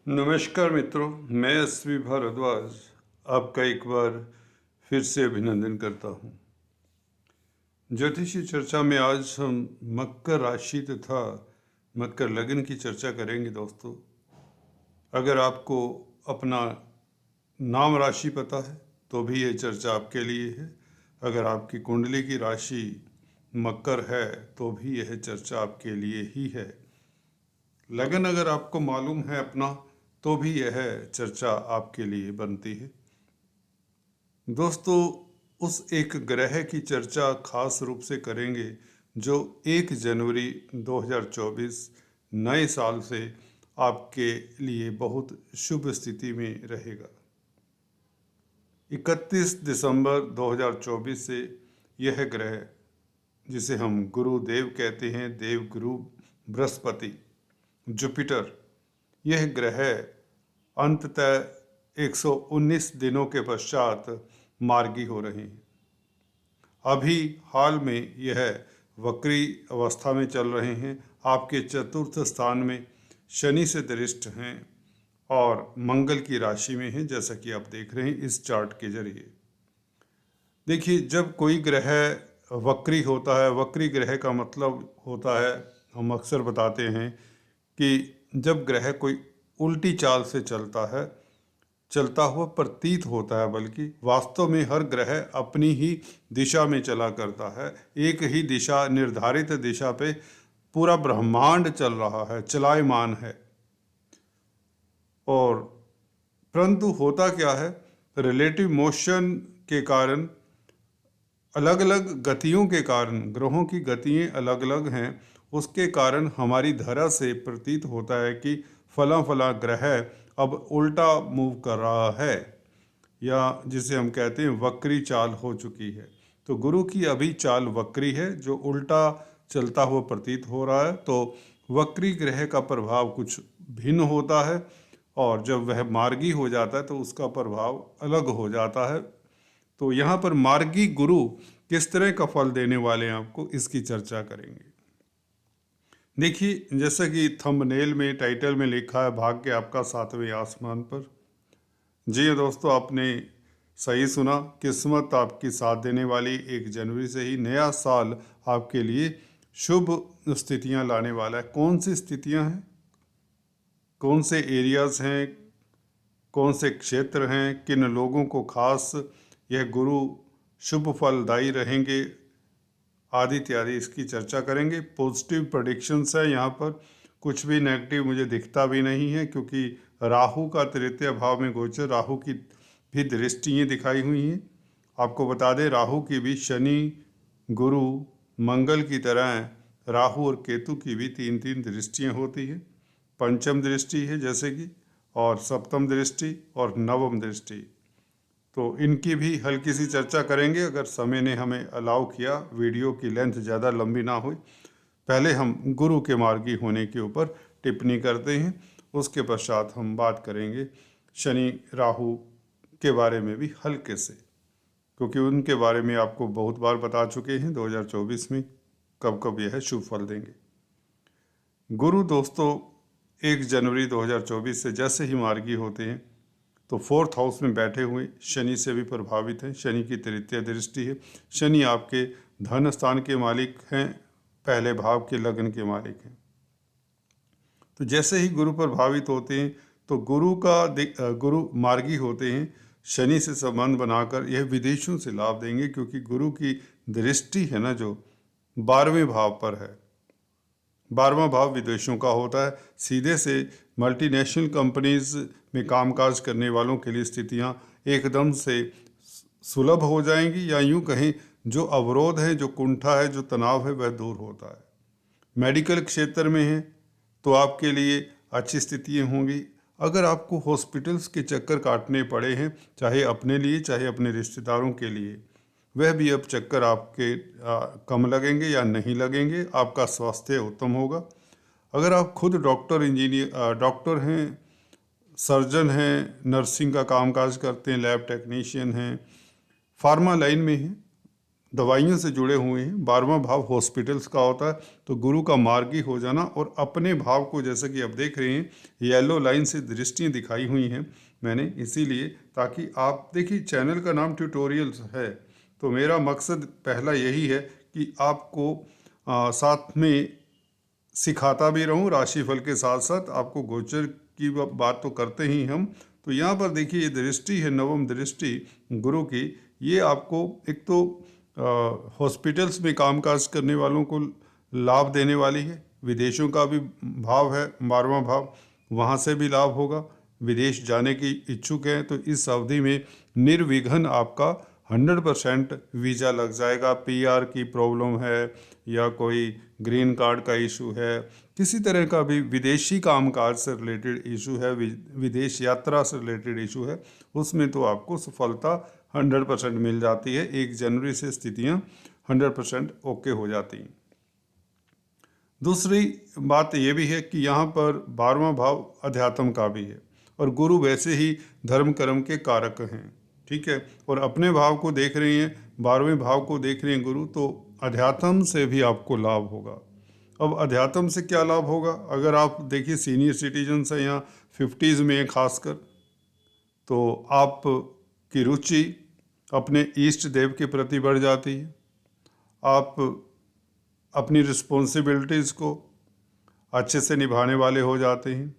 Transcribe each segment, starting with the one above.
नमस्कार मित्रों, मैं एसवी भारद्वाज आपका एक बार फिर से अभिनंदन करता हूँ। ज्योतिषी चर्चा में आज हम मकर राशि तथा मकर लग्न की चर्चा करेंगे। दोस्तों, अगर आपको अपना नाम राशि पता है तो भी ये चर्चा आपके लिए है। अगर आपकी कुंडली की राशि मकर है तो भी यह चर्चा आपके लिए ही है। लगन अगर आपको मालूम है अपना तो भी यह चर्चा आपके लिए बनती है। दोस्तों, उस एक ग्रह की चर्चा खास रूप से करेंगे जो 1 जनवरी 2024 नए साल से आपके लिए बहुत शुभ स्थिति में रहेगा। 31 दिसंबर 2024 से यह ग्रह, जिसे हम गुरुदेव कहते हैं, देव गुरु बृहस्पति जुपिटर, यह ग्रह अंततः 119 दिनों के पश्चात मार्गी हो रहे हैं। अभी हाल में यह वक्री अवस्था में चल रहे हैं। आपके चतुर्थ स्थान में शनि से दृष्ट हैं और मंगल की राशि में हैं, जैसा कि आप देख रहे हैं इस चार्ट के जरिए। देखिए, जब कोई ग्रह वक्री होता है, वक्री ग्रह का मतलब होता है, हम अक्सर बताते हैं कि जब ग्रह कोई उल्टी चाल से चलता हुआ प्रतीत होता है, बल्कि वास्तव में हर ग्रह अपनी ही दिशा में चला करता है। एक ही दिशा, निर्धारित दिशा पे पूरा ब्रह्मांड चल रहा है, चलायमान है। और परंतु होता क्या है, रिलेटिव मोशन के कारण, अलग अलग गतियों के कारण, ग्रहों की गतियाँ अलग अलग हैं, उसके कारण हमारी धरा से प्रतीत होता है कि फला फला ग्रह अब उल्टा मूव कर रहा है, या जिसे हम कहते हैं वक्री चाल हो चुकी है। तो गुरु की अभी चाल वक्री है, जो उल्टा चलता हुआ प्रतीत हो रहा है। तो वक्री ग्रह का प्रभाव कुछ भिन्न होता है, और जब वह मार्गी हो जाता है तो उसका प्रभाव अलग हो जाता है। तो यहाँ पर मार्गी गुरु किस तरह का फल देने वाले हैं आपको, इसकी चर्चा करेंगे। देखिए, जैसा कि थंबनेल में, टाइटल में लिखा है, भाग्य आपका 7वें आसमान पर। जी दोस्तों, आपने सही सुना। किस्मत आपकी साथ देने वाली। 1 जनवरी से ही नया साल आपके लिए शुभ स्थितियां लाने वाला है। कौन सी स्थितियां हैं, कौन से एरियाज हैं, कौन से क्षेत्र हैं, किन लोगों को खास यह गुरु शुभ फलदायी रहेंगे, आदि इत्यादि, इसकी चर्चा करेंगे। पॉजिटिव प्रेडिक्शंस है यहाँ पर, कुछ भी नेगेटिव मुझे दिखता भी नहीं है, क्योंकि राहु का तृतीय भाव में गोचर, राहु की भी दृष्टियाँ दिखाई हुई हैं। आपको बता दें, राहु की भी शनि, गुरु, मंगल की तरह राहु और केतु की भी 3-3 दृष्टियाँ होती हैं। पंचम दृष्टि है जैसे कि, और सप्तम दृष्टि और नवम दृष्टि। तो इनकी भी हल्की सी चर्चा करेंगे, अगर समय ने हमें अलाउ किया, वीडियो की लेंथ ज़्यादा लंबी ना हो। पहले हम गुरु के मार्गी होने के ऊपर टिप्पणी करते हैं, उसके पश्चात हम बात करेंगे शनि राहु के बारे में भी हल्के से, क्योंकि उनके बारे में आपको बहुत बार बता चुके हैं 2024 में कब कब यह शुभ फल देंगे। गुरु दोस्तों 1 जनवरी 2024 से जैसे ही मार्गी होते हैं तो 4th हाउस में बैठे हुए शनि से भी प्रभावित हैं। शनि की तृतीय दृष्टि है। शनि आपके धन स्थान के मालिक हैं, पहले भाव के लग्न के मालिक हैं। तो जैसे ही गुरु प्रभावित होते हैं तो गुरु मार्गी होते हैं, शनि से संबंध बनाकर यह विदेशों से लाभ देंगे, क्योंकि गुरु की दृष्टि है ना जो 12वें भाव पर है। 12वां भाव विदेशों का होता है। सीधे से मल्टीनेशनल कंपनीज में कामकाज करने वालों के लिए स्थितियां एकदम से सुलभ हो जाएंगी, या यूं कहें जो अवरोध है, जो कुंठा है, जो तनाव है, वह दूर होता है। मेडिकल क्षेत्र में है तो आपके लिए अच्छी स्थितियां होंगी। अगर आपको हॉस्पिटल्स के चक्कर काटने पड़े हैं, चाहे अपने लिए चाहे अपने रिश्तेदारों के लिए, वह भी अब चक्कर आपके कम लगेंगे या नहीं लगेंगे। आपका स्वास्थ्य उत्तम होगा। अगर आप खुद डॉक्टर हैं, सर्जन हैं, नर्सिंग का कामकाज करते हैं, लैब टेक्नीशियन हैं, फार्मा लाइन में हैं, दवाइयों से जुड़े हुए हैं। 12वां भाव हॉस्पिटल्स का होता है, तो गुरु का मार्गी हो जाना और अपने भाव को, जैसे कि आप देख रहे हैं येलो लाइन से दृष्टियाँ दिखाई हुई हैं मैंने, इसीलिए ताकि आप देखिए चैनल का नाम ट्यूटोरियल्स है, तो मेरा मकसद पहला यही है कि आपको साथ में सिखाता भी रहूं, राशिफल के साथ साथ आपको गोचर की बात तो करते ही हम। तो यहाँ पर देखिए ये दृष्टि है, नवम दृष्टि गुरु की, ये आपको एक तो हॉस्पिटल्स में कामकाज करने वालों को लाभ देने वाली है। विदेशों का भी भाव है 12वां भाव, वहाँ से भी लाभ होगा। विदेश जाने की इच्छुक हैं तो इस अवधि में निर्विघ्न आपका 100% वीज़ा लग जाएगा। पीआर की प्रॉब्लम है या कोई ग्रीन कार्ड का इशू है, किसी तरह का भी विदेशी कामकाज से रिलेटेड इशू है, विदेश यात्रा से रिलेटेड इशू है, उसमें तो आपको सफलता 100% मिल जाती है। 1 जनवरी से स्थितियाँ 100% ओके हो जाती हैं। दूसरी बात ये भी है कि यहाँ पर 12वां भाव अध्यात्म का भी है और गुरु वैसे ही धर्म कर्म के कारक हैं, ठीक है। और अपने भाव को देख रहे हैं, 12वें भाव को देख रहे हैं गुरु, तो अध्यात्म से भी आपको लाभ होगा। अब अध्यात्म से क्या लाभ होगा? अगर आप देखिए सीनियर सिटीजन्स हैं या 50s में हैं खासकर, तो आप की रुचि अपने इष्ट देव के प्रति बढ़ जाती है। आप अपनी रिस्पॉन्सिबिलिटीज़ को अच्छे से निभाने वाले हो जाते हैं।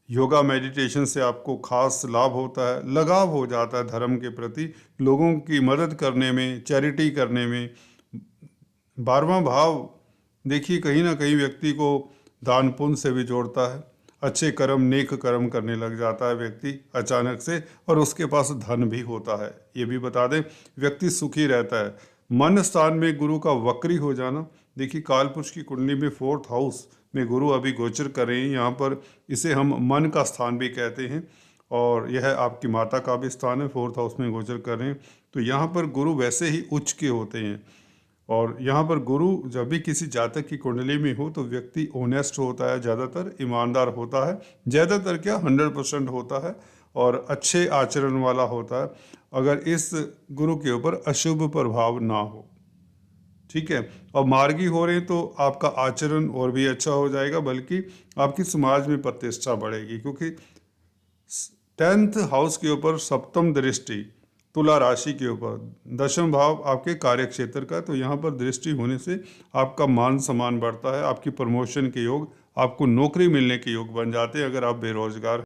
योगा मेडिटेशन से आपको खास लाभ होता है, लगाव हो जाता है धर्म के प्रति, लोगों की मदद करने में, चैरिटी करने में। 12वां भाव देखिए कहीं ना कहीं व्यक्ति को दान पुण्य से भी जोड़ता है। अच्छे कर्म, नेक कर्म करने लग जाता है व्यक्ति अचानक से, और उसके पास धन भी होता है। ये भी बता दें, व्यक्ति सुखी रहता है। मन स्थान में गुरु का वक्री हो जाना, देखिए कालपुरुष की कुंडली में 4th हाउस में गुरु अभी गोचर कर रहे हैं। यहाँ पर इसे हम मन का स्थान भी कहते हैं, और यह आपकी माता का भी स्थान है, 4th हाउस में गोचर कर रहे हैं। तो यहाँ पर गुरु वैसे ही उच्च के होते हैं, और यहाँ पर गुरु जब भी किसी जातक की कुंडली में हो तो व्यक्ति ऑनेस्ट होता है, ज़्यादातर ईमानदार होता है, ज़्यादातर क्या 100% होता है, और अच्छे आचरण वाला होता है, अगर इस गुरु के ऊपर अशुभ प्रभाव ना हो, ठीक है। और मार्गी हो रहे हैं तो आपका आचरण और भी अच्छा हो जाएगा, बल्कि आपकी समाज में प्रतिष्ठा बढ़ेगी, क्योंकि 10th हाउस के ऊपर सप्तम दृष्टि तुला राशि के ऊपर, 10वां भाव आपके कार्य क्षेत्र का, तो यहाँ पर दृष्टि होने से आपका मान सम्मान बढ़ता है, आपकी प्रमोशन के योग, आपको नौकरी मिलने के योग बन जाते हैं अगर आप बेरोजगार